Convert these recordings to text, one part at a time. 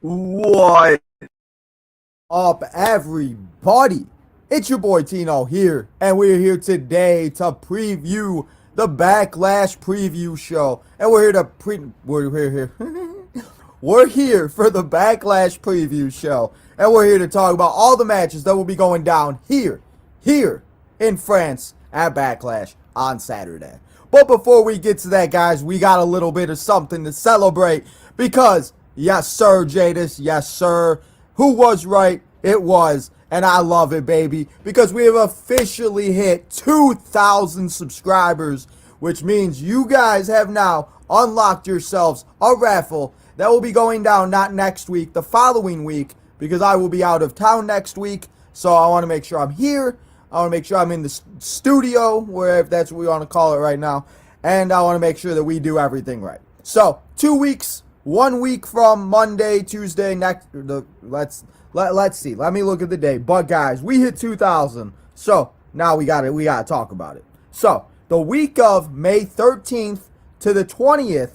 What up, everybody? It's your boy Tino here, and we're here today to preview the Backlash preview show. And we're here for the Backlash preview show, and we're here to talk about all the matches that will be going down here in France at Backlash on Saturday. But before we get to that, guys, we got a little bit of something to celebrate because, yes, sir, Jadis, yes, sir, who was right? It was, and I love it, baby, because we have officially hit 2,000 subscribers, which means you guys have now unlocked yourselves a raffle that will be going down not next week, the following week, because I will be out of town next week, so I want to make sure I'm here. I want to make sure I'm in the studio, wherever that's what we want to call it right now. And I want to make sure that we do everything right. So, 2 weeks, 1 week from Monday, Tuesday, let's see. Let me look at the day. But guys, we hit 2,000. So, now we got to talk about it. So, the week of May 13th to the 20th,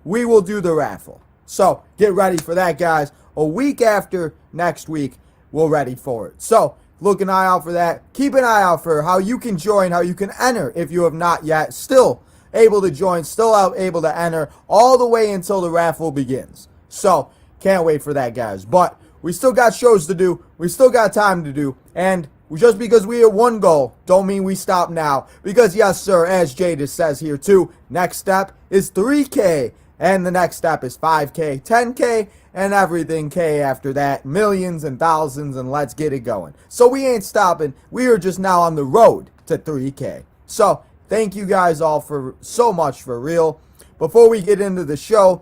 we will do the raffle. So, get ready for that, guys. A week after next week, we're ready for it. So, look an eye out for that. Keep an eye out for how you can join, how you can enter if you have not yet. Still able to join, still able to enter all the way until the raffle begins. So, can't wait for that, guys. But we still got shows to do. We still got time to do. And just because we hit one goal, don't mean we stop now. Because, yes, sir, as Jadis says here too, next step is 3K. And the next step is 5K, 10K, and everything K after that. Millions and thousands, and let's get it going. So we ain't stopping. We are just now on the road to 3K. So thank you guys all for so much for real. Before we get into the show,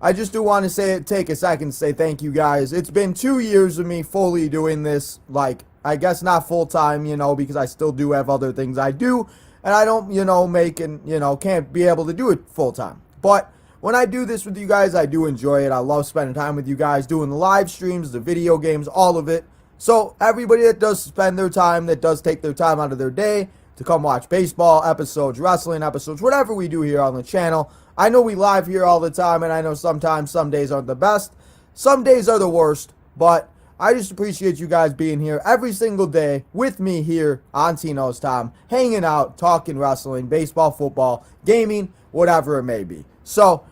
I just do want to take a second to say thank you guys. It's been 2 years of me fully doing this, like, I guess not full time, because I still do have other things I do, and I don't, can't be able to do it full time. But when I do this with you guys, I do enjoy it. I love spending time with you guys, doing the live streams, the video games, all of it. So everybody that does spend their time, that does take their time out of their day to come watch baseball episodes, wrestling episodes, whatever we do here on the channel. I know we live here all the time, and I know sometimes some days aren't the best. Some days are the worst, but I just appreciate you guys being here every single day with me here on Tino's Time, hanging out, talking wrestling, baseball, football, gaming, whatever it may be. So,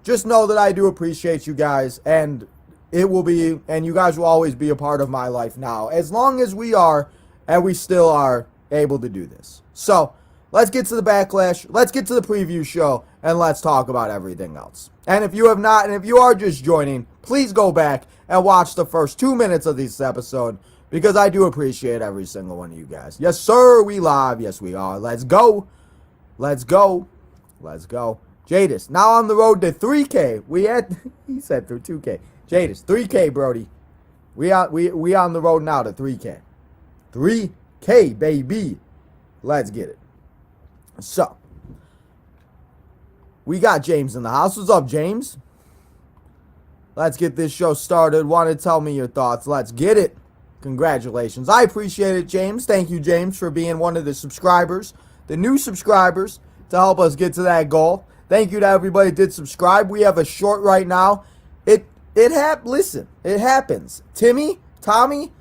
just know that I do appreciate you guys, and you guys will always be a part of my life now, as long as we are, and we still are able to do this. So, let's get to the Backlash, let's get to the preview show, and let's talk about everything else. And if you have not, and if you are just joining, please go back and watch the first 2 minutes of this episode, because I do appreciate every single one of you guys. Yes, sir, we live. Yes, we are. Let's go. Let's go. Let's go. Jadis, now on the road to 3K. He said through 2K. Jadis, 3K, Brody. We on the road now to 3K. 3K, baby. Let's get it. So, we got James in the house. What's up, James? Let's get this show started. Want to tell me your thoughts. Let's get it. Congratulations. I appreciate it, James. Thank you, James, for being one of the subscribers, the new subscribers, to help us get to that goal. Thank you to everybody that did subscribe. We have a short right now. Listen, it happens. Tommy,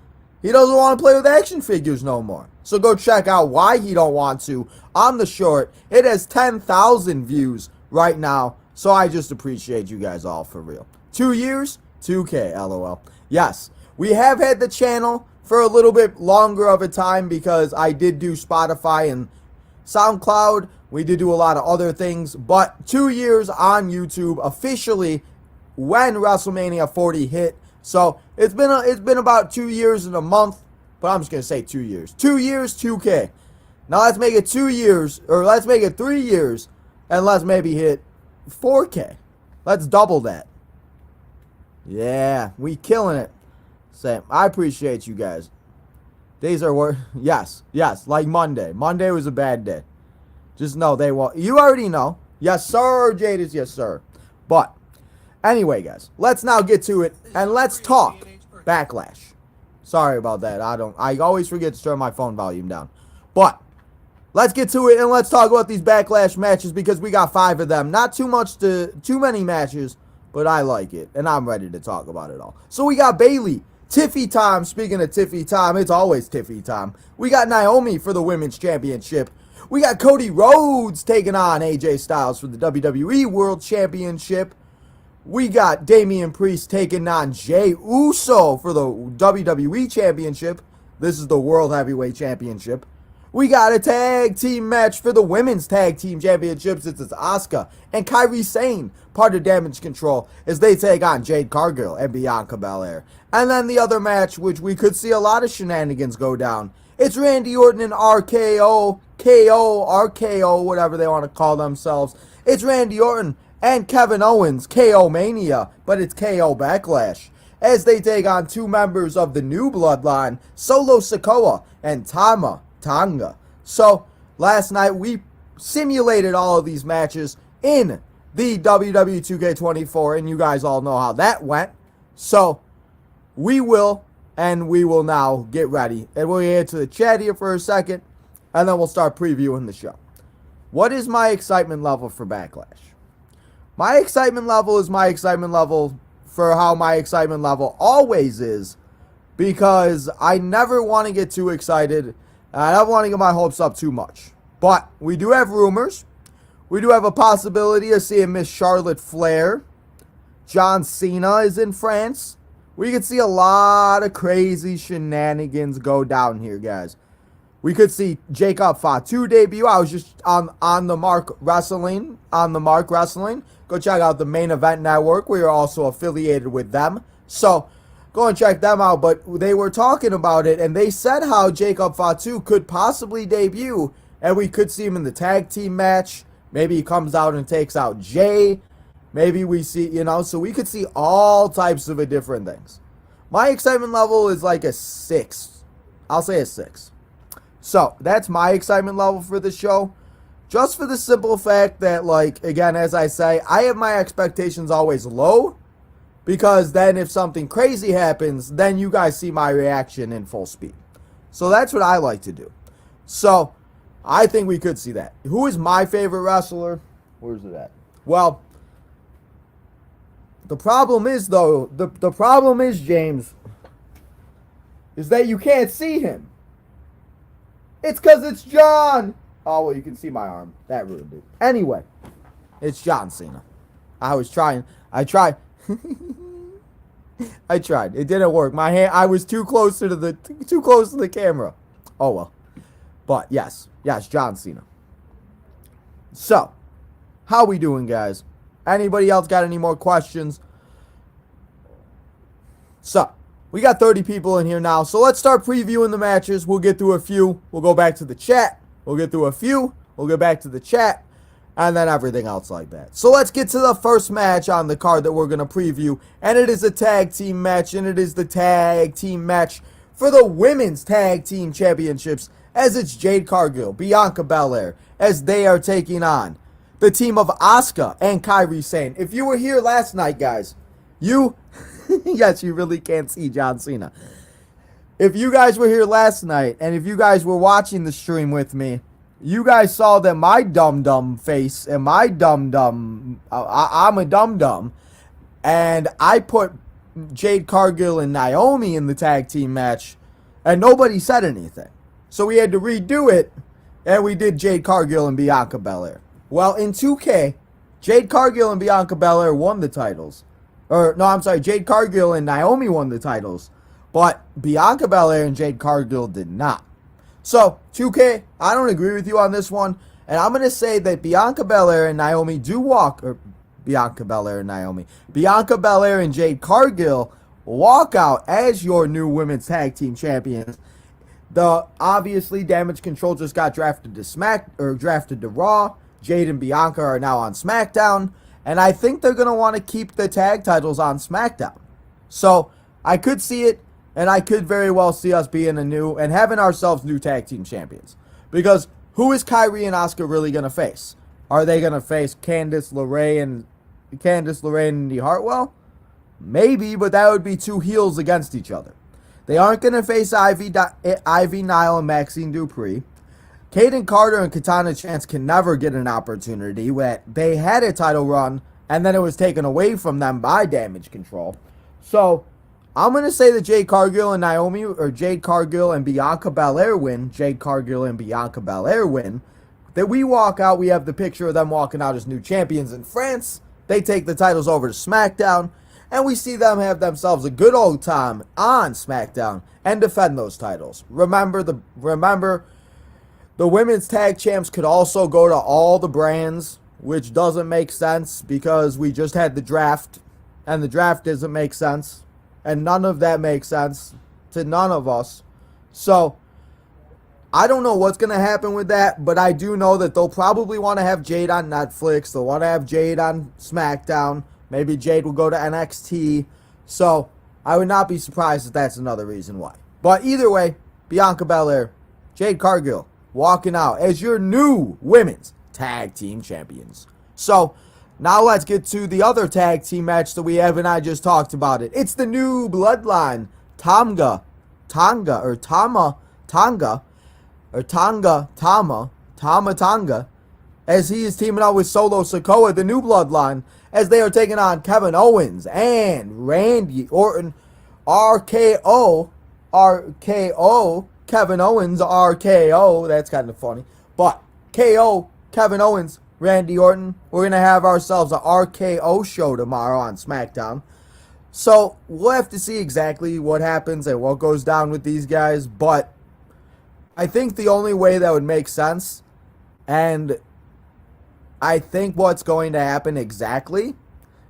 he doesn't want to play with action figures no more. So go check out why he don't want to on the short. It has 10,000 views right now. So I just appreciate you guys all for real. 2 years, 2K, LOL. Yes, we have had the channel for a little bit longer of a time because I did do Spotify and SoundCloud. We did do a lot of other things, but 2 years on YouTube officially when WrestleMania 40 hit. So it's been about 2 years and a month, but I'm just gonna say 2 years. 2 years, 2K. Now let's make it 2 years, or let's make it 3 years, and let's maybe hit 4K. Let's double that. Yeah, we killing it. Same. I appreciate you guys. Days are worse. Yes, like Monday. Monday was a bad day. Just know they won't. You already know. Yes, sir, Jadis. Yes, sir. But anyway, guys, let's now get to it and let's talk Backlash. Sorry about that. I always forget to turn my phone volume down. But let's get to it and let's talk about these Backlash matches because we got 5 of them. Not too many matches, but I like it, and I'm ready to talk about it all. So we got Bayley. Tiffy time. Speaking of Tiffy time, it's always Tiffy time. We got Naomi for the Women's Championship. We got Cody Rhodes taking on AJ Styles for the WWE World Championship. We got Damian Priest taking on Jey Uso for the WWE Championship. This is the World Heavyweight Championship. We got a tag team match for the Women's Tag Team Championships. It's Asuka and Kairi Sane, part of Damage Control, as they take on Jade Cargill and Bianca Belair. And then the other match, which we could see a lot of shenanigans go down. It's Randy Orton and RKO, whatever they want to call themselves. It's Randy Orton and Kevin Owens, KO Mania, but it's KO Backlash, as they take on two members of the new bloodline, Solo Sikoa and Tonga. So, last night we simulated all of these matches in the WWE 2K24, and you guys all know how that went. So, we will now get ready, and we'll get to the chat here for a second, and then we'll start previewing the show. What is my excitement level for Backlash? My excitement level is my excitement level for how my excitement level always is, because I never want to get too excited. I don't want to get my hopes up too much. But we do have rumors. We do have a possibility of seeing Miss Charlotte Flair. John Cena is in France. We could see a lot of crazy shenanigans go down here, guys. We could see Jacob Fatu debut. I was just on the Mark Wrestling. Go check out the Main Event Network. We are also affiliated with them. So, go and check them out. But they were talking about it, and they said how Jacob Fatu could possibly debut, and we could see him in the tag team match. Maybe he comes out and takes out Jay. Maybe we see, so we could see all types of different things. My excitement level is like a 6. I'll say a 6. So, that's my excitement level for the show. Just for the simple fact that, again, as I say, I have my expectations always low. Because then if something crazy happens, then you guys see my reaction in full speed. So that's what I like to do. So, I think we could see that. Who is my favorite wrestler? Where's it at? Well, the problem is, though, the problem is, James, is that you can't see him. It's because it's John. Oh, well, you can see my arm. That ruined it. Anyway, it's John Cena. I tried. It didn't work. My hand. I was too close to the camera. Oh well. But yes, John Cena. So, how we doing, guys? Anybody else got any more questions? So, we got 30 people in here now. So let's start previewing the matches. We'll get through a few. We'll go back to the chat. We'll get through a few. We'll get back to the chat. And then everything else like that. So let's get to the first match on the card that we're going to preview. And it is a tag team match. And it is the tag team match for the Women's Tag Team Championships. As it's Jade Cargill, Bianca Belair, as they are taking on the team of Asuka and Kairi Sane. If you were here last night, guys, yes, you really can't see John Cena. If you guys were here last night, and if you guys were watching the stream with me, you guys saw that my dum-dum face and my dum-dum, I'm a dum-dum, and I put Jade Cargill and Naomi in the tag team match, and nobody said anything. So we had to redo it, and we did Jade Cargill and Bianca Belair. Well, in 2K, Jade Cargill and Bianca Belair won the titles. Jade Cargill and Naomi won the titles. But Bianca Belair and Jade Cargill did not. So, 2K, I don't agree with you on this one. And I'm going to say that Bianca Belair and Naomi Bianca Belair and Jade Cargill walk out as your new women's tag team champions. Obviously, Damage Control just got drafted to Raw. Jade and Bianca are now on SmackDown. And I think they're going to want to keep the tag titles on SmackDown. So, I could see it. And I could very well see us being having ourselves new tag team champions. Because who is Kairi and Asuka really going to face? Are they going to face Candice LeRae and Indy Hartwell? Maybe, but that would be two heels against each other. They aren't going to face Ivy Nile and Maxine Dupree. Kaden Carter and Katana Chance can never get an opportunity. They had a title run and then it was taken away from them by Damage Control. So I'm going to say that Jade Cargill and Naomi, or Jade Cargill and Bianca Belair win. Jade Cargill and Bianca Belair win. That we walk out, we have the picture of them walking out as new champions in France. They take the titles over to SmackDown, and we see them have themselves a good old time on SmackDown and defend those titles. Remember, the women's tag champs could also go to all the brands, which doesn't make sense because we just had the draft, and the draft doesn't make sense, and none of that makes sense to none of us. So I don't know what's going to happen with that, but I do know that they'll probably want to have Jade on Netflix. They'll want to have Jade on SmackDown. Maybe Jade will go to NXT. So I would not be surprised if that's another reason why. But either way, Bianca Belair, Jade Cargill, walking out as your new women's tag team champions. So now let's get to the other tag team match that we have, and I just talked about it. It's the new Bloodline, Tama Tonga, as he is teaming up with Solo Sikoa, the new Bloodline, as they are taking on Kevin Owens and Randy Orton. RKO, Kevin Owens, RKO, that's kind of funny, but KO, Kevin Owens, Randy Orton. We're going to have ourselves a RKO show tomorrow on SmackDown. So we'll have to see exactly what happens and what goes down with these guys, but I think the only way that would make sense, and I think what's going to happen exactly,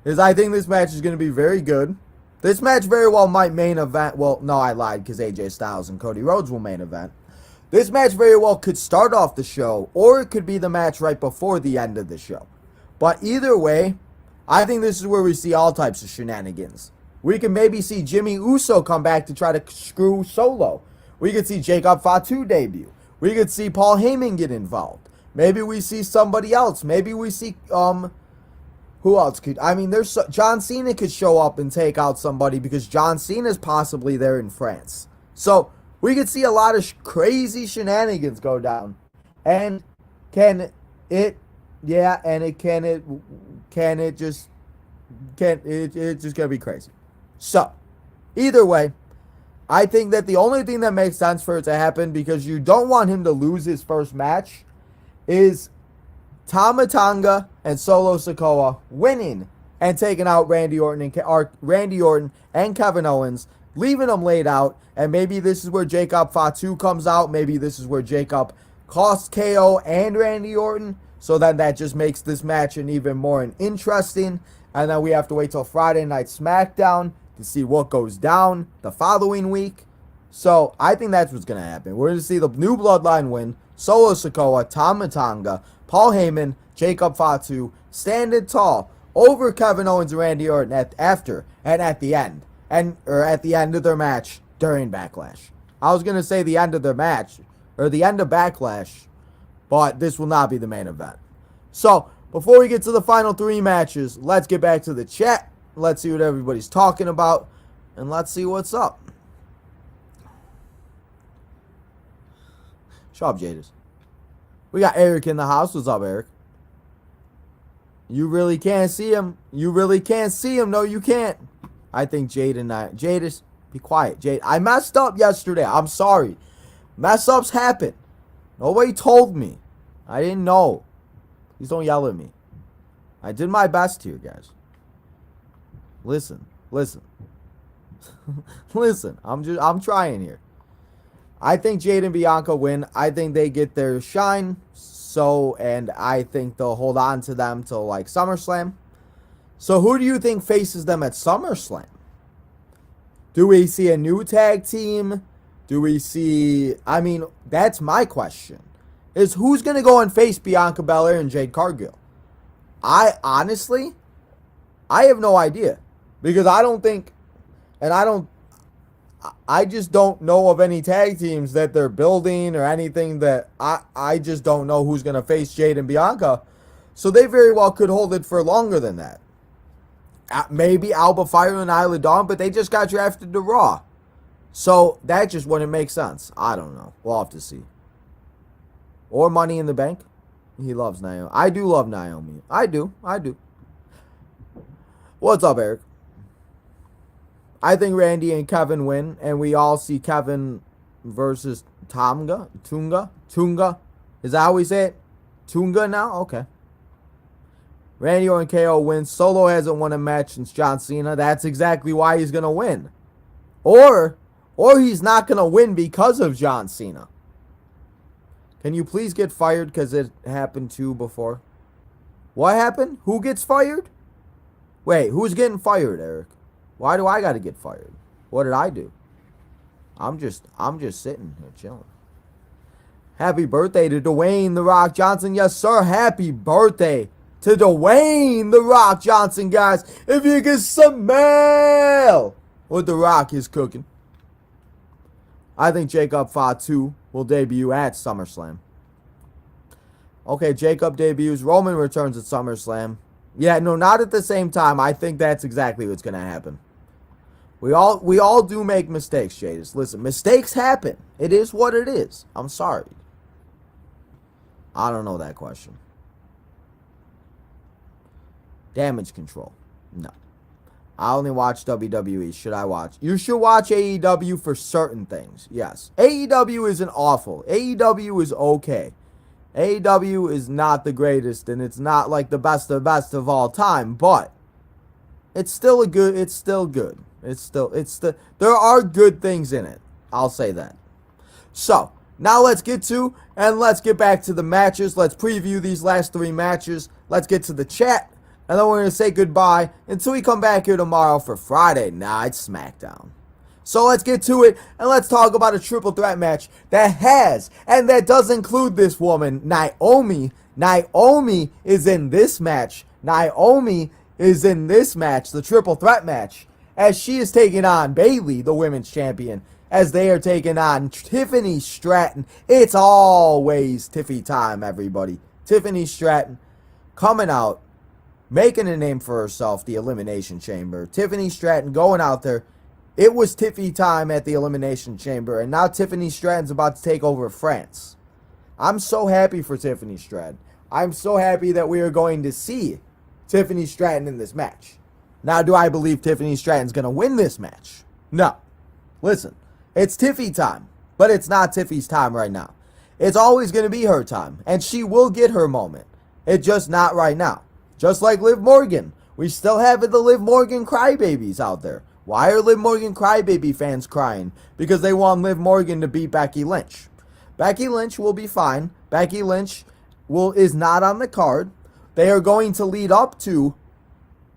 is I think this match is going to be very good. This match very well might main event. Well, no, I lied, because AJ Styles and Cody Rhodes will main event. This match very well could start off the show, or it could be the match right before the end of the show. But either way, I think this is where we see all types of shenanigans. We can maybe see Jimmy Uso come back to try to screw Solo. We could see Jacob Fatu debut. We could see Paul Heyman get involved. Maybe we see somebody else. Maybe we see, who else could, John Cena could show up and take out somebody because John Cena's possibly there in France. So, we could see a lot of crazy shenanigans go down. And it's just gonna be crazy. So, either way, I think that the only thing that makes sense for it to happen, because you don't want him to lose his first match, is Tama Tonga and Solo Sikoa winning and taking out Randy Orton and Kevin Owens, leaving them laid out. And maybe this is where Jacob Fatu comes out. Maybe this is where Jacob costs KO and Randy Orton. So then that just makes this match an even more interesting. And then we have to wait till Friday Night SmackDown to see what goes down the following week. So I think that's what's going to happen. We're going to see the new Bloodline win. Solo Sikoa, Tama Tonga, Paul Heyman, Jacob Fatu standing tall over Kevin Owens and Randy Orton at the end of their match during Backlash. I was going to say the end of their match, or the end of Backlash, but this will not be the main event. So, before we get to the final three matches, let's get back to the chat. Let's see what everybody's talking about, and let's see what's up. Shut up, Jadis. We got Eric in the house. What's up, Eric? You really can't see him. You really can't see him. No, you can't. I think Jadis, be quiet. Jade, I messed up yesterday. I'm sorry. Mess ups happen. Nobody told me. I didn't know. Please don't yell at me. I did my best here, guys. Listen. Listen. I'm trying here. I think Jade and Bianca win. I think they get their shine. And I think they'll hold on to them till like SummerSlam. So who do you think faces them at SummerSlam? Do we see a new tag team? Do we see... that's my question. Is who's going to go and face Bianca Belair and Jade Cargill? I have no idea. Because I just don't know of any tag teams that they're building or anything that I just don't know who's going to face Jade and Bianca. So they very well could hold it for longer than that. Maybe Alba Fire and Isla Dawn, but they just got drafted to Raw. So that just wouldn't make sense. I don't know. We'll have to see. Or Money in the Bank. He loves Naomi. I do love Naomi. I do. What's up, Eric? I think Randy and Kevin win, and we all see Kevin versus Tunga. Is that how we say it? Tunga now? Okay. Randy Orton KO wins. Solo hasn't won a match since John Cena. That's exactly why he's going to win. Or he's not going to win because of John Cena. Can you please get fired because it happened too before? What happened? Who gets fired? Wait, who's getting fired, Eric? Why do I got to get fired? What did I do? I'm just sitting here chilling. Happy birthday to Dwayne The Rock Johnson. Yes, sir. Happy birthday to Dwayne The Rock Johnson, guys. If you can smell what The Rock is cooking. I think Jacob Fatu will debut at SummerSlam. Okay, Jacob debuts. Roman returns at SummerSlam. Yeah, no, not at the same time. I think that's exactly what's going to happen. We all do make mistakes, Jadis. Listen, mistakes happen. It is what it is. I'm sorry. I don't know that question. Damage Control. No. I only watch WWE. Should I watch? You should watch AEW for certain things. Yes. AEW isn't awful. AEW is okay. AEW is not the greatest, and it's not like the best of all time, but it's still good. There are good things in it. I'll say that. So, now let's get back to the matches. Let's preview these last 3 matches. Let's get to the chat. And then we're going to say goodbye until we come back here tomorrow for Friday Night SmackDown. So let's get to it, and let's talk about a triple threat match that does include this woman, Naomi. Naomi is in this match. The triple threat match, as she is taking on Bayley, the women's champion, as they are taking on Tiffany Stratton. It's always Tiffy time, everybody. Tiffany Stratton coming out, making a name for herself, the Elimination Chamber. Tiffany Stratton going out there. It was Tiffy time at the Elimination Chamber, and now Tiffany Stratton's about to take over France. I'm so happy for Tiffany Stratton. I'm so happy that we are going to see Tiffany Stratton in this match. Now, do I believe Tiffany Stratton's going to win this match? No. Listen, it's Tiffy time, but it's not Tiffy's time right now. It's always going to be her time, and she will get her moment. It's just not right now. Just like Liv Morgan. We still have the Liv Morgan crybabies out there. Why are Liv Morgan crybaby fans crying? Because they want Liv Morgan to beat Becky Lynch. Becky Lynch will be fine. Becky Lynch is not on the card. They are going to lead up to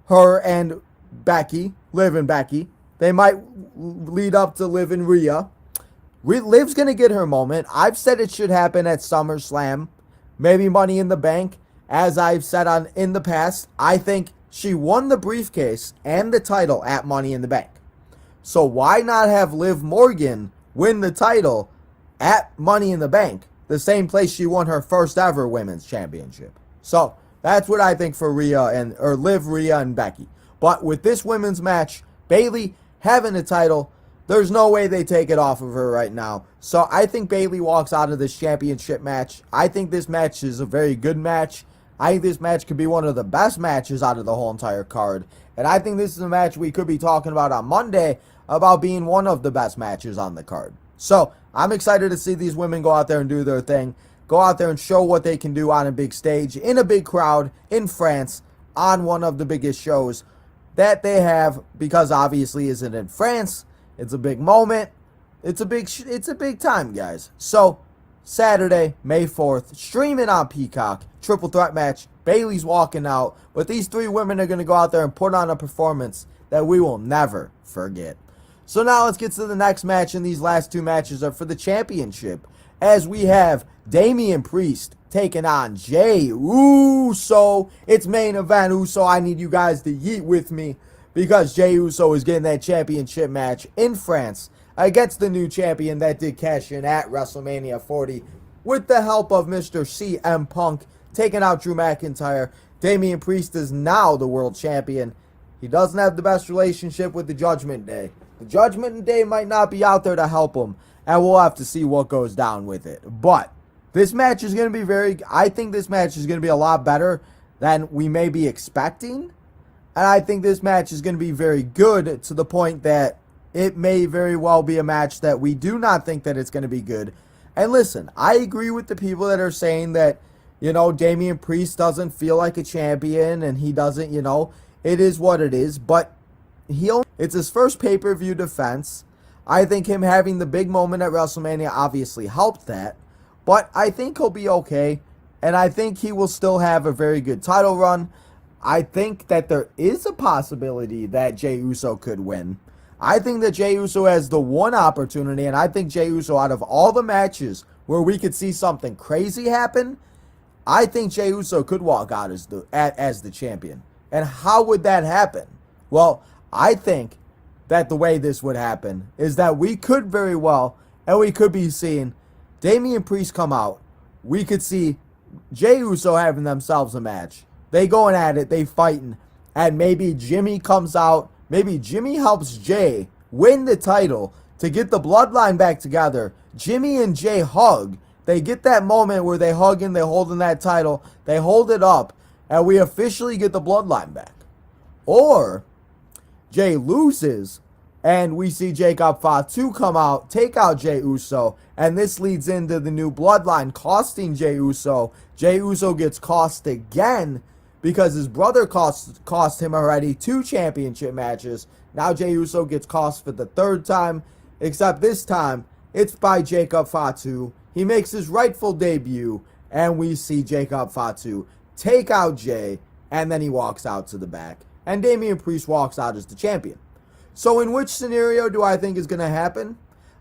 her and Becky, Liv and Becky. They might lead up to Liv and Rhea. Liv's going to get her moment. I've said it should happen at SummerSlam. Maybe Money in the Bank. As I've said in the past, I think she won the briefcase and the title at Money in the Bank. So why not have Liv Morgan win the title at Money in the Bank, the same place she won her first ever women's championship? So that's what I think for Liv, Rhea, and Becky. But with this women's match, Bayley having the title, there's no way they take it off of her right now. So I think Bayley walks out of this championship match. I think this match is a very good match. I think this match could be one of the best matches out of the whole entire card. And I think this is a match we could be talking about on Monday about being one of the best matches on the card. So I'm excited to see these women go out there and do their thing. Go out there and show what they can do on a big stage, in a big crowd, in France, on one of the biggest shows that they have. Because obviously, is it in France? It's a big moment. It's a big time, guys. So Saturday, May 4th, streaming on Peacock, triple threat match. Bayley's walking out, but these 3 women are going to go out there and put on a performance that we will never forget. So now let's get to the next match, and these last 2 matches are for the championship, as we have Damian Priest taking on Jey Uso. It's main event Uso. I need you guys to yeet with me, because Jey Uso is getting that championship match in France against the new champion that did cash in at WrestleMania 40 with the help of Mr. CM Punk taking out Drew McIntyre. Damian Priest is now the world champion. He doesn't have the best relationship with the Judgment Day. The Judgment Day might not be out there to help him, and we'll have to see what goes down with it. But this match is going to be I think this match is going to be a lot better than we may be expecting. And I think this match is going to be very good to the point that it may very well be a match that we do not think that it's going to be good. And listen, I agree with the people that are saying that, Damian Priest doesn't feel like a champion and he doesn't, it is what it is. But it's his first pay-per-view defense. I think him having the big moment at WrestleMania obviously helped that. But I think he'll be okay. And I think he will still have a very good title run. I think that there is a possibility that Jey Uso could win. I think that Jey Uso has the one opportunity, and I think Jey Uso, out of all the matches where we could see something crazy happen, I think Jey Uso could walk out as the champion. And how would that happen? Well, I think that the way this would happen is that we could very well, and we could be seeing Damian Priest come out. We could see Jey Uso having themselves a match. They going at it, they fighting, and maybe Jimmy comes out. Maybe Jimmy helps Jey win the title to get the bloodline back together. Jimmy and Jey hug. They get that moment where they hug and they're holding that title. They hold it up, and we officially get the bloodline back. Or Jey loses, and we see Jacob Fatu come out, take out Jey Uso, and this leads into the new bloodline costing Jey Uso. Jey Uso gets cost again because his brother cost him already 2 championship matches. Now Jey Uso gets cost for the 3rd time, except this time it's by Jacob Fatu. He makes his rightful debut, and we see Jacob Fatu take out Jey, and then he walks out to the back. And Damian Priest walks out as the champion. So in which scenario do I think is going to happen?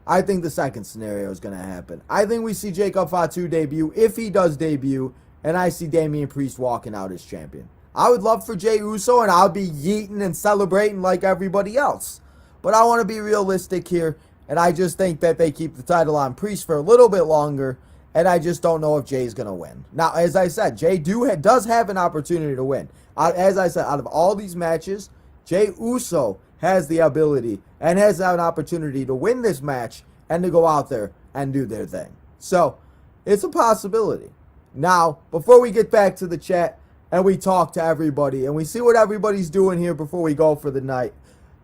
I think the second scenario is going to happen. I think we see Jacob Fatu debut, if he does debut, and I see Damian Priest walking out as champion. I would love for Jey Uso, and I'll be yeeting and celebrating like everybody else. But I want to be realistic here, and I just think that they keep the title on Priest for a little bit longer, and I just don't know if Jey's going to win. Now, as I said, Jey does have an opportunity to win. As I said, out of all these matches, Jey Uso has the ability and has an opportunity to win this match and to go out there and do their thing. So, it's a possibility. Now, before we get back to the chat and we talk to everybody and we see what everybody's doing here before we go for the night,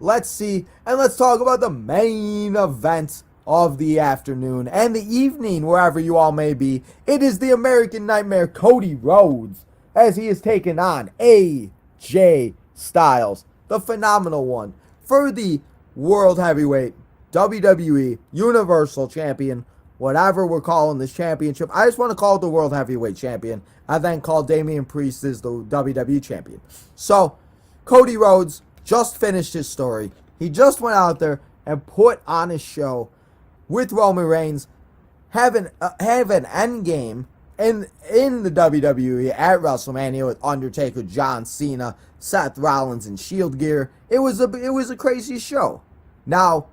let's see and let's talk about the main event of the afternoon and the evening, wherever you all may be. It is the American Nightmare, Cody Rhodes, as he is taking on AJ Styles, the phenomenal one, for the World Heavyweight WWE Universal Champion, whatever we're calling this championship. I just want to call it the World Heavyweight Champion, and then call Damian Priest as the WWE Champion. So, Cody Rhodes just finished his story. He just went out there and put on a show with Roman Reigns, have an end game in the WWE at WrestleMania with Undertaker, John Cena, Seth Rollins, and Shield gear. It was a crazy show. Now,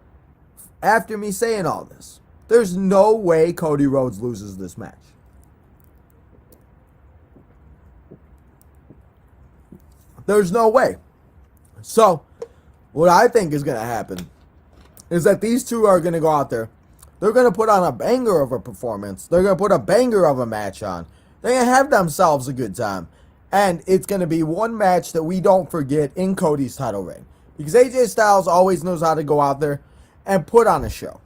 after me saying all this, there's no way Cody Rhodes loses this match. There's no way. So, what I think is going to happen is that these two are going to go out there. They're going to put on a banger of a performance. They're going to put a banger of a match on. They're going to have themselves a good time. And it's going to be one match that we don't forget in Cody's title reign. Because AJ Styles always knows how to go out there and put on a show.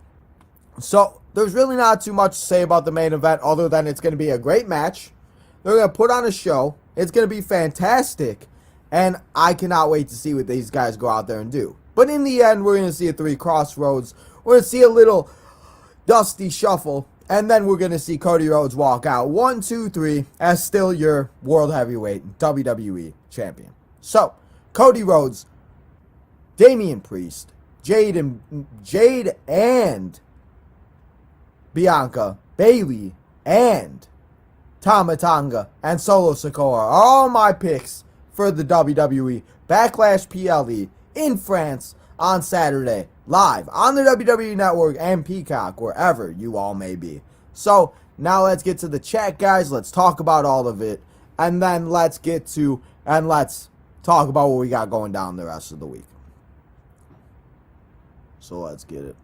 So, there's really not too much to say about the main event other than it's going to be a great match. They're going to put on a show. It's going to be fantastic. And I cannot wait to see what these guys go out there and do. But in the end, we're going to see a 3 Crossroads. We're going to see a little Dusty Shuffle. And then we're going to see Cody Rhodes walk out 1, 2, 3 as still your World Heavyweight WWE Champion. So, Cody Rhodes, Damian Priest, Jade and Bianca, Bayley, and Tama Tonga, and Solo Sikoa are all my picks for the WWE Backlash PLE in France on Saturday, live on the WWE Network and Peacock, wherever you all may be. So, now let's get to the chat, guys. Let's talk about all of it, and then let's talk about what we got going down the rest of the week. So, let's get it.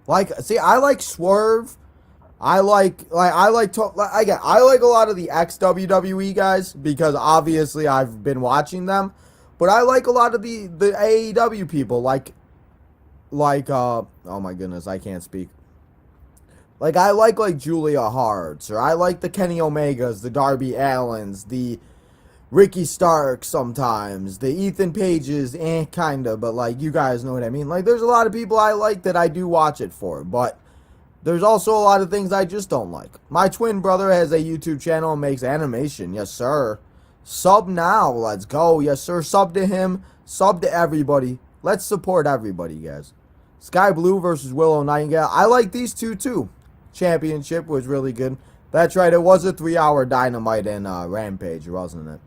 I like Swerve. I like a lot of the ex-WWE guys because obviously I've been watching them, but I like a lot of the AEW people oh my goodness, I can't speak. Like I like Julia Hart's, or I like the Kenny Omegas, the Darby Allins, the Ricky Stark sometimes, the Ethan Pages, kinda, but like you guys know what I mean. Like there's a lot of people I like that I do watch it for, but there's also a lot of things I just don't like. My twin brother has a YouTube channel and makes animation. Yes, sir. Sub now. Let's go. Yes, sir. Sub to him. Sub to everybody. Let's support everybody, guys. Sky Blue versus Willow Nightingale. I like these two, too. Championship was really good. That's right. It was a 3-hour Dynamite and Rampage, wasn't it?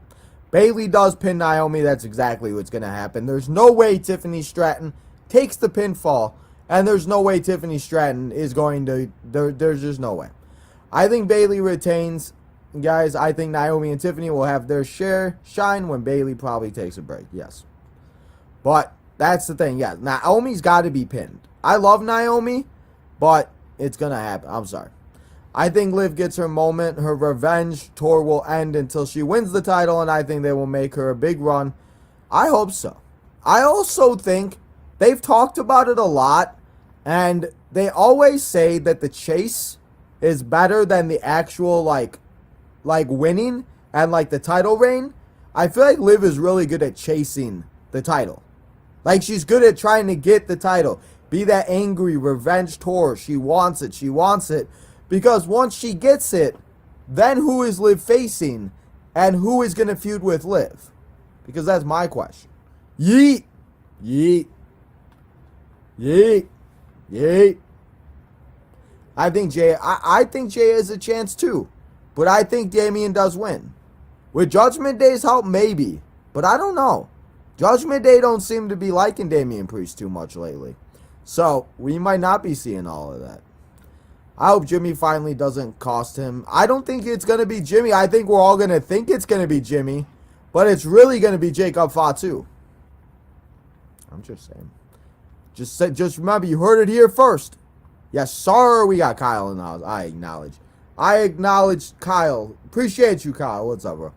Bayley does pin Naomi. That's exactly what's going to happen. There's no way Tiffany Stratton takes the pinfall. And there's no way Tiffany Stratton is going to... There's just no way. I think Bayley retains. Guys, I think Naomi and Tiffany will have their shine when Bayley probably takes a break. Yes. But that's the thing. Yeah, Naomi's got to be pinned. I love Naomi, but it's going to happen. I'm sorry. I think Liv gets her moment. Her revenge tour will end until she wins the title, and I think they will make her a big run. I hope so. I also think they've talked about it a lot. And they always say that the chase is better than the actual, like winning and, like, the title reign. I feel like Liv is really good at chasing the title. Like, she's good at trying to get the title. Be that angry revenge tour. She wants it. She wants it. Because once she gets it, then who is Liv facing? And who is going to feud with Liv? Because that's my question. Yeet. Yeet. Yeet. Yay. I think Jay has a chance too. But I think Damian does win. With Judgment Day's help, maybe. But I don't know. Judgment Day don't seem to be liking Damian Priest too much lately. So, we might not be seeing all of that. I hope Jimmy finally doesn't cost him. I don't think it's going to be Jimmy. I think we're all going to think it's going to be Jimmy. But it's really going to be Jacob Fatu. I'm just saying. Just remember, you heard it here first. Yes, sir, we got Kyle in the house. I acknowledge Kyle. Appreciate you, Kyle. What's up, bro?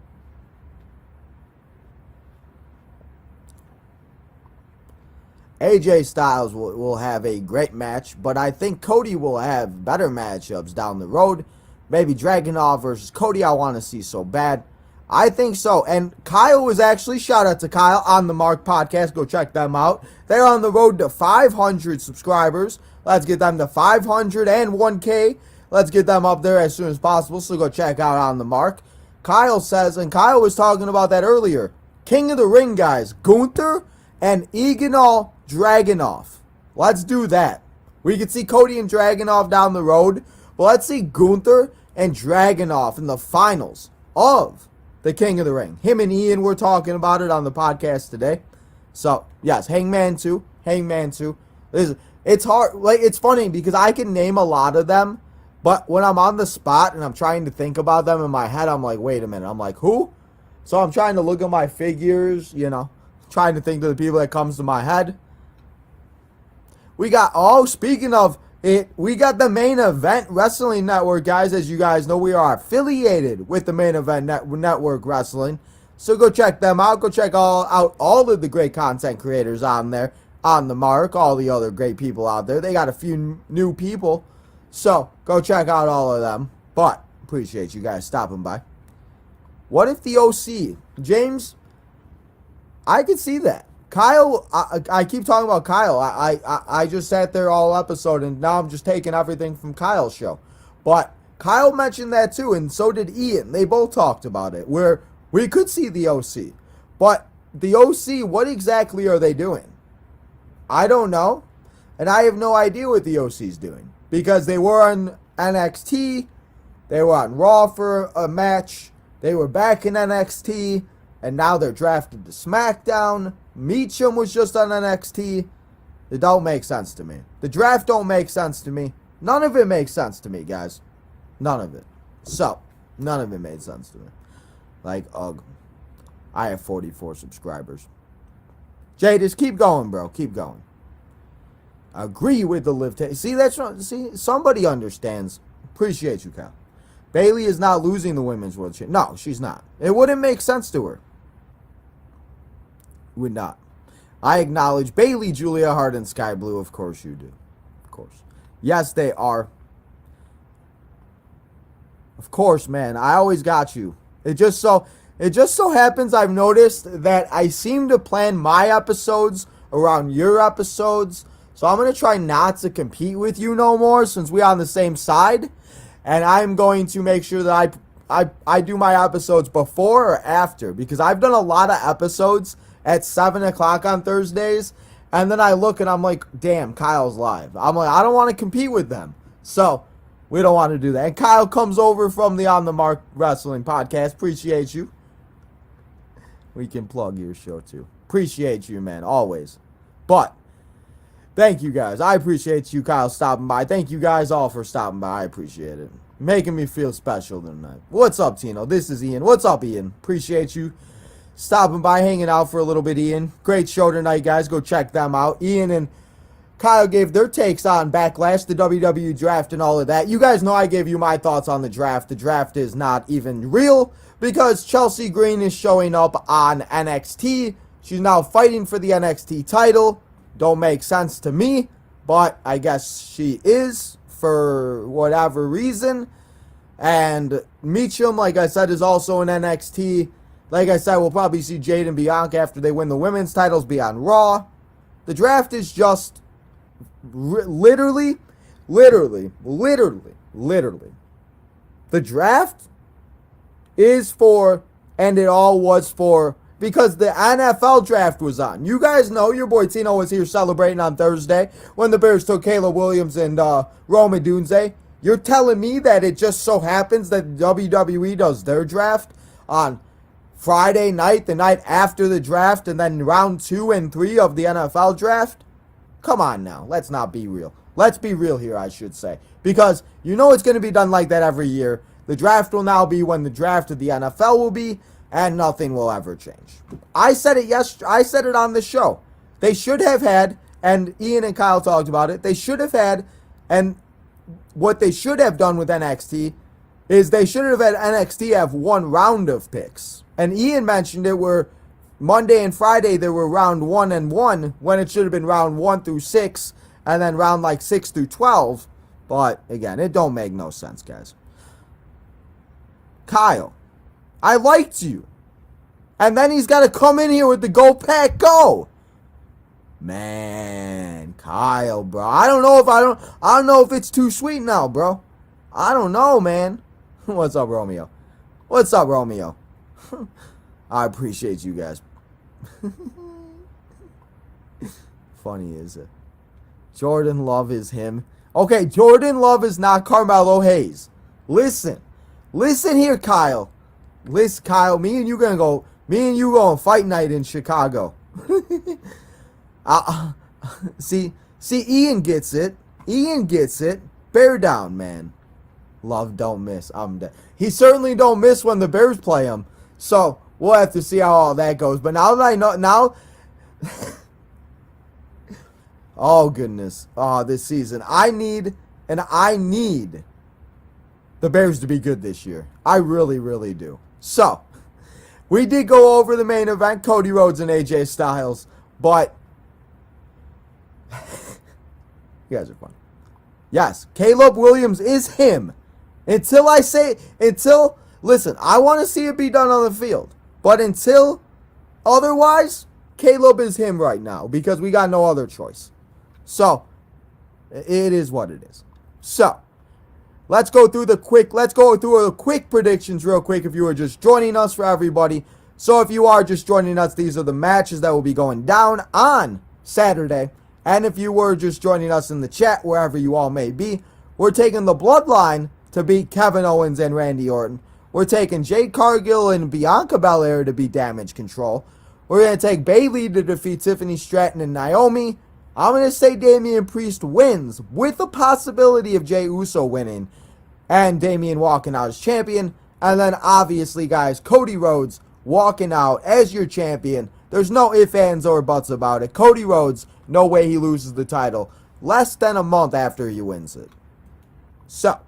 AJ Styles will have a great match, but I think Cody will have better matchups down the road. Maybe Dragunov versus Cody, I want to see so bad. I think so. And Kyle was actually, shout out to Kyle on the Mark podcast. Go check them out. They're on the road to 500 subscribers. Let's get them to 500 and 1K. Let's get them up there as soon as possible. So go check out on the Mark. Kyle says, and Kyle was talking about that earlier, King of the Ring guys, Gunther and Ignal Dragunov. Let's do that. We could see Cody and Dragunov down the road, but let's see Gunther and Dragunov in the finals of the King of the Ring. Him and Ian were talking about it on the podcast today. So, yes, Hangman 2. It's hard. Like, it's funny because I can name a lot of them, but when I'm on the spot and I'm trying to think about them in my head, I'm like, wait a minute. I'm like, who? So I'm trying to look at my figures, trying to think of the people that comes to my head. We got, speaking of it, we got the Main Event Wrestling Network, guys. As you guys know, we are affiliated with the Main Event Network Wrestling. So go check them out. Go check out all of the great content creators on there, on the Mark, all the other great people out there. They got a few new people. So go check out all of them. But appreciate you guys stopping by. What if the OC? James, I could see that. Kyle, I keep talking about Kyle. I just sat there all episode, and now I'm just taking everything from Kyle's show. But Kyle mentioned that too, and so did Ian. They both talked about it, where we could see the OC. But the OC, what exactly are they doing? I don't know. And I have no idea what the OC's doing. Because they were on NXT, they were on Raw for a match, they were back in NXT, and now they're drafted to SmackDown. Meacham was just on NXT. It don't make sense to me. The draft don't make sense to me. None of it makes sense to me, guys. None of it. So, none of it made sense to me. Like, ugh. I have 44 subscribers. Jay, just keep going, bro. Keep going. Agree with the live. See, that's what, see, somebody understands. Appreciate you, Kyle. Bayley is not losing the women's world championship. No, she's not. It wouldn't make sense to her. Would not. I acknowledge Bayley, Julia Hart, and Sky Blue. Of course you do. Of course. Yes, they are. Of course, man. I always got you. It just so happens I've noticed that I seem to plan my episodes around your episodes. So I'm going to try not to compete with you no more since we're on the same side. And I'm going to make sure that I do my episodes before or after. Because I've done a lot of episodes at 7 o'clock on Thursdays. And then I look and I'm like, damn, Kyle's live. I'm like, I don't want to compete with them. So we don't want to do that. And Kyle comes over from the On the Mark Wrestling podcast. Appreciate you. We can plug your show too. Appreciate you, man. Always. But thank you guys. I appreciate you, Kyle, stopping by. Thank you guys all for stopping by. I appreciate it. Making me feel special tonight. What's up, Tino? This is Ian. What's up, Ian? Appreciate you stopping by, hanging out for a little bit, Ian. Great show tonight, guys. Go check them out. Ian and Kyle gave their takes on Backlash, the WWE draft, and all of that. You guys know I gave you my thoughts on the draft. The draft is not even real because Chelsea Green is showing up on NXT. She's now fighting for the NXT title. Don't make sense to me, but I guess she is for whatever reason. And Meacham, like I said, is also in NXT. Like I said, we'll probably see Jade and Bianca after they win the women's titles be on Raw. The draft is just literally. The draft is for, and it all was for, because the NFL draft was on. You guys know your boy Tino was here celebrating on Thursday when the Bears took Caleb Williams and Rome Odunze. You're telling me that it just so happens that WWE does their draft on Friday night, the night after the draft, and then round 2 and 3 of the NFL draft? Come on now. Let's not be real. Let's be real here, I should say. Because you know it's going to be done like that every year. The draft will now be when the draft of the NFL will be, and nothing will ever change. I said it I said it on the show. They should have had, and Ian and Kyle talked about it, they should have had, and what they should have done with NXT is they should have had NXT have one round of picks. And Ian mentioned it where Monday and Friday there were round 1 and 1 when it should have been round 1 through 6 and then round like 6 through 12. But again, it don't make no sense, guys. Kyle, I liked you. And then he's got to come in here with the Go Pack Go. Man, Kyle, bro. I don't know if it's too sweet now, bro. I don't know, man. What's up, Romeo? What's up, Romeo? I appreciate you guys. Funny, is it? Jordan Love is him. Okay, Jordan Love is not Carmelo Hayes. Listen here, Kyle. Listen, Kyle, me and you go on fight night in Chicago. See, Ian gets it. Ian gets it. Bear down, man. Love don't miss. I'm dead. He certainly don't miss when the Bears play him. So we'll have to see how all that goes. But now that I know, now, oh goodness, this season, I need the Bears to be good this year. I really, really do. So we did go over the main event, Cody Rhodes and AJ Styles, but you guys are fun. Yes, Caleb Williams is him. Listen, I want to see it be done on the field. But until otherwise, Caleb is him right now because we got no other choice. So, it is what it is. So, let's go through the quick predictions real quick if you are just joining us, for everybody. So, if you are just joining us, these are the matches that will be going down on Saturday. And if you were just joining us in the chat, wherever you all may be, we're taking the Bloodline to beat Kevin Owens and Randy Orton. We're taking Jade Cargill and Bianca Belair to beat Damage Control. We're going to take Bayley to defeat Tiffany Stratton and Naomi. I'm going to say Damian Priest wins with the possibility of Jey Uso winning and Damian walking out as champion. And then obviously, guys, Cody Rhodes walking out as your champion. There's no ifs, ands, or buts about it. Cody Rhodes, no way he loses the title less than a month after he wins it. So,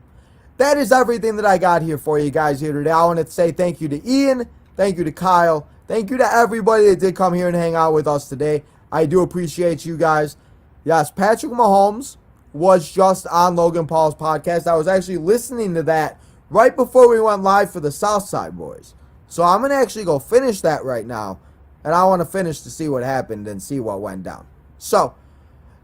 that is everything that I got here for you guys here today. I want to say thank you to Ian, thank you to Kyle, thank you to everybody that did come here and hang out with us today. I do appreciate you guys. Yes, Patrick Mahomes was just on Logan Paul's podcast. I was actually listening to that right before we went live for the Southside Boys. So I'm going to actually go finish that right now. And I want to finish to see what happened and see what went down. So,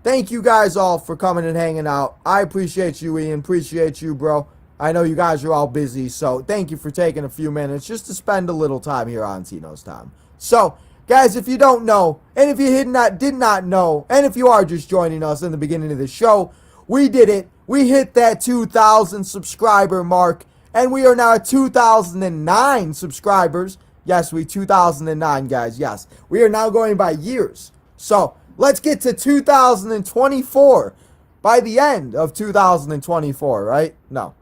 thank you guys all for coming and hanging out. I appreciate you, Ian. Appreciate you, bro. I know you guys are all busy, so thank you for taking a few minutes just to spend a little time here on Tino's Time. So, guys, if you don't know, and if you did not know, and if you are just joining us in the beginning of the show, we did it. We hit that 2,000 subscriber mark, and we are now at 2,009 subscribers. Yes, 2009, guys. Yes, we are now going by years. So, let's get to 2024 by the end of 2024, right? No.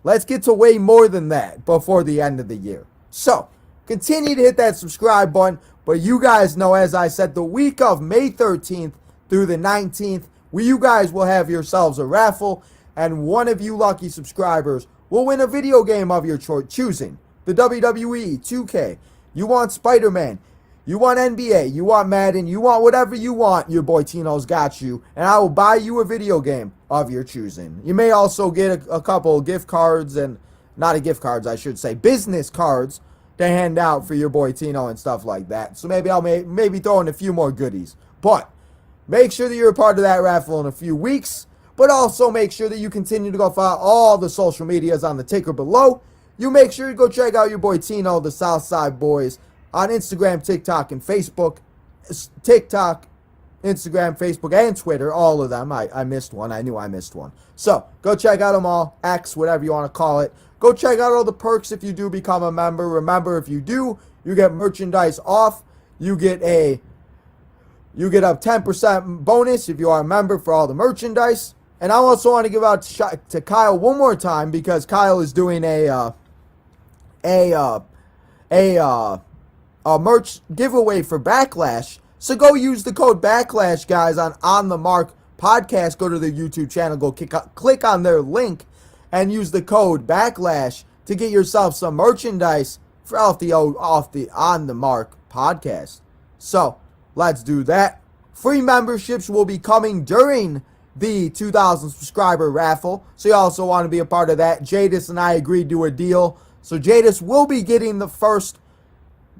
Let's get to way more than that before the end of the year. So, continue to hit that subscribe button. But you guys know, as I said, the week of May 13th through the 19th, you guys will have yourselves a raffle, and one of you lucky subscribers will win a video game of your choosing. The WWE 2K. You want Spider-Man. You want NBA. You want Madden. You want whatever you want. Your boy Tino's got you. And I will buy you a video game of your choosing. You may also get a couple gift cards and, not gift cards, I should say, business cards to hand out for your boy Tino and stuff like that. So maybe I'll maybe throw in a few more goodies. But make sure that you're a part of that raffle in a few weeks. But also make sure that you continue to go follow all the social medias on the ticker below. You make sure you go check out your boy Tino, the Southside Boys, on Instagram, TikTok, and Facebook. TikTok, Instagram, Facebook, and Twitter, all of them. I missed one. I knew I missed one. So, go check out them all. X, whatever you want to call it. Go check out all the perks if you do become a member. Remember, if you do, you get merchandise off. You get a 10% bonus if you are a member for all the merchandise. And I also want to give out to Kyle one more time because Kyle is doing a merch giveaway for Backlash. So go use the code Backlash, guys, on the Mark podcast. Go to their YouTube channel, go click on their link, and use the code Backlash to get yourself some merchandise for off the On the Mark podcast. So let's do that. Free memberships will be coming during the 2,000 subscriber raffle. So you also want to be a part of that. Jadis and I agreed to a deal. So Jadis will be getting the first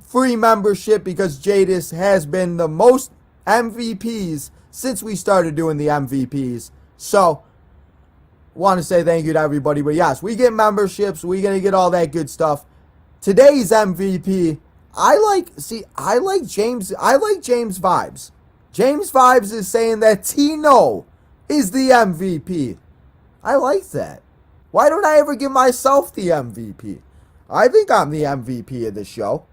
free membership because Jadis has been the most MVPs since we started doing the MVPs. So, want to say thank you to everybody. But yes, we get memberships. We're going to get all that good stuff. Today's MVP, I like James Vibes. James Vibes is saying that Tino is the MVP. I like that. Why don't I ever give myself the MVP? I think I'm the MVP of the show.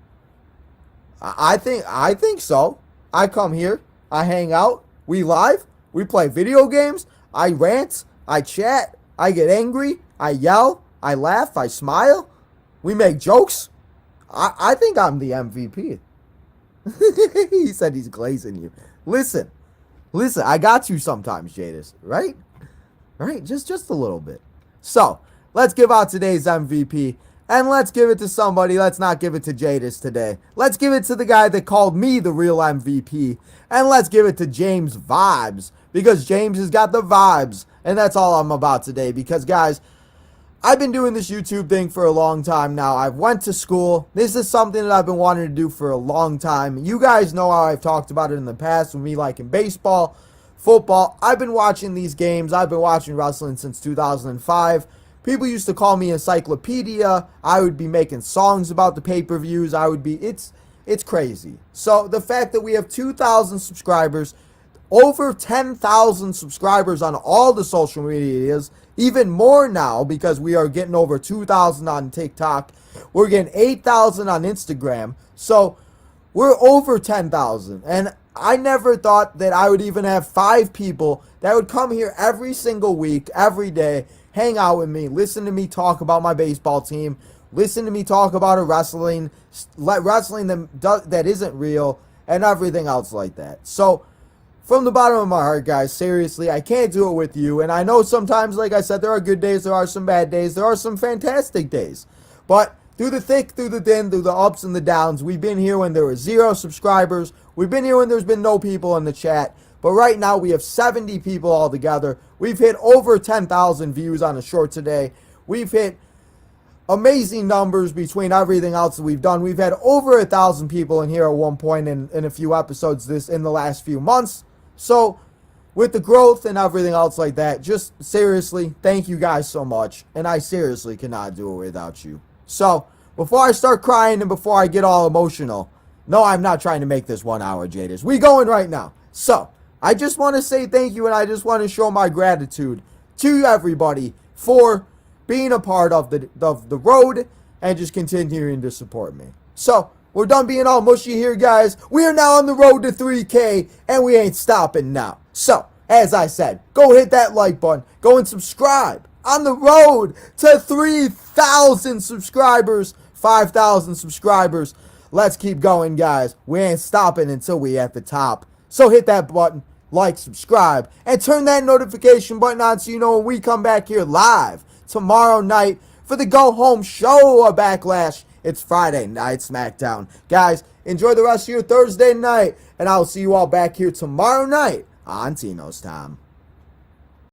I think so. I come here, I hang out, we live, we play video games, I rant, I chat, I get angry, I yell, I laugh, I smile, we make jokes. I think I'm the MVP. He said he's glazing you. Listen, I got you sometimes, Jadis, right? Right? Just a little bit. So, let's give out today's MVP. And let's give it to somebody. Let's not give it to Jadis today. Let's give it to the guy that called me the real MVP. And let's give it to James Vibes. Because James has got the vibes. And that's all I'm about today. Because, guys, I've been doing this YouTube thing for a long time now. I've went to school. This is something that I've been wanting to do for a long time. You guys know how I've talked about it in the past with me liking baseball, football. I've been watching these games. I've been watching wrestling since 2005. People used to call me encyclopedia. I would be making songs about the pay-per-views. It's crazy. So the fact that we have 2,000 subscribers, over 10,000 subscribers on all the social medias, even more now because we are getting over 2,000 on TikTok. We're getting 8,000 on Instagram. So we're over 10,000. And I never thought that I would even have 5 people that would come here every single week, every day, hang out with me, listen to me talk about my baseball team, listen to me talk about a wrestling that isn't real, and everything else like that. So, from the bottom of my heart, guys, seriously, I can't do it with you. And I know sometimes, like I said, there are good days, there are some bad days, there are some fantastic days. But through the thick, through the thin, through the ups and the downs, we've been here when there were 0 subscribers. We've been here when there's been no people in the chat. But right now, we have 70 people all together. We've hit over 10,000 views on a short today. We've hit amazing numbers between everything else that we've done. We've had over 1,000 people in here at one point in a few episodes in the last few months. So with the growth and everything else like that, just seriously, thank you guys so much. And I seriously cannot do it without you. So before I start crying and before I get all emotional, no, I'm not trying to make this 1 hour, Jaders. We going right now. So I just want to say thank you, and I just want to show my gratitude to everybody for being a part of the road and just continuing to support me. So we're done being all mushy here, guys. We are now on the road to 3K, and we ain't stopping now. So, as I said, go hit that like button. Go and subscribe. On the road to 3,000 subscribers, 5,000 subscribers. Let's keep going, guys. We ain't stopping until we at the top. So hit that button, like, subscribe, and turn that notification button on so you know when we come back here live tomorrow night for the go home show of Backlash. It's Friday night SmackDown. Guys, enjoy the rest of your Thursday night, and I'll see you all back here tomorrow night on Tino's Time.